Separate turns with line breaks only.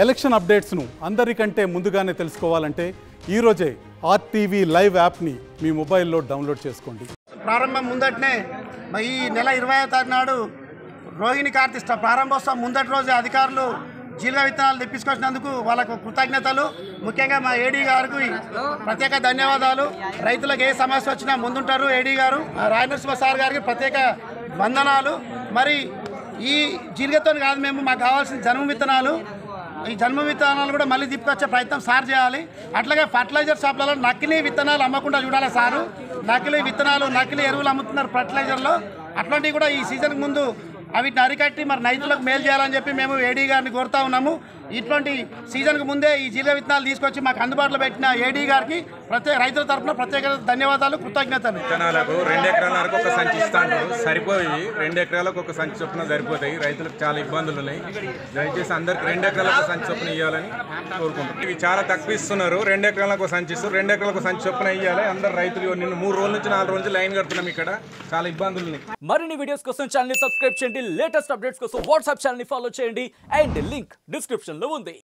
Election అప్డేట్స్ను అందరికంటే ముందుగానే తెలుసుకోవాలంటే ఈరోజే ఆర్టీవీ లైవ్ యాప్ని మీ మొబైల్లో డౌన్లోడ్ చేసుకోండి.
ప్రారంభం ముందటనే ఈ నెల 20వ తారీఖు నాడు రోహిణి కార్తీ ప్రారంభోత్సవం ముందటి రోజు అధికారులు జీలుగా విత్తనాలు తెప్పించుకొచ్చినందుకు వాళ్ళకు కృతజ్ఞతలు. ముఖ్యంగా మా ఏడీ గారికి ప్రత్యేక ధన్యవాదాలు. రైతులకు ఏ సమస్య వచ్చినా ముందుంటారు ఏడీ గారు. రాయనరసింహ సార్ గారికి ప్రత్యేక వందనాలు. మరి ఈ జీలుగతో కాదు, మేము మాకు కావాల్సిన జన్మ విత్తనాలు, ఈ జన్మ విత్తనాలు కూడా మళ్ళీ తీసుకొచ్చే ప్రయత్నం సార్ చేయాలి. అట్లాగే ఫర్టిలైజర్ షాప్లలో నకిలీ విత్తనాలు అమ్మకుండా చూడాలి సారు. నకిలీ విత్తనాలు, నకిలీ ఎరువులు అమ్ముతున్నారు ఫర్టిలైజర్లో. అట్లాంటివి కూడా ఈ సీజన్కి ముందు వీటిని అరికట్టి మరి రైతులకు మేలు చేయాలని చెప్పి మేము ఏడీ గారిని కోరుతా ఉన్నాము. ఇటువంటి సీజన్కు ముందే ఈ జీలుగ విత్తనాలు తీసుకొచ్చి మాకు అందుబాటులో పెట్టిన ఏడీ గారికి రైతుల తరఫున ప్రత్యేక ధన్యవాదాలు, కృతజ్ఞతలు.
విత్తనాలకు 2 ఎకరాల వరకు ఒక సంచి ఇస్తాంటారు, సరిపోయి 2 ఎకరాలకు ఒక సంచి చొప్పున సరిపోతాయి. రైతులకు చాలా ఇబ్బందులు ఉన్నాయి. దయచేసి అందరికి 2 ఎకరాలకు ఒక సంచి చొప్పున ఇవ్వాలని కోరుకుంటున్నాం. ఇవి చాలా తక్కువ ఇస్తున్నారు. 2 ఎకరాలకు ఒక సంచి ఇస్తారు, 2 ఎకరాలకు సంచి చొప్పున ఇవ్వాలి. అందరు రైతులు నిన్ను 3 రోజుల నుంచి 4 రోజులు లైన్ కడుతున్నాం. ఇక్కడ చాలా ఇబ్బందులు ఉన్నాయి.
మరిన్ని వీడియోస్ కోసం ఛానల్ ని సబ్స్క్రైబ్ చేయండి. లేటెస్ట్ అప్డేట్స్ కోసం వాట్సాప్ ఛానల్ ని ఫాలో చేయండి. అండ్ లింక్ డిస్క్రిప్షన్ లో ఉంది.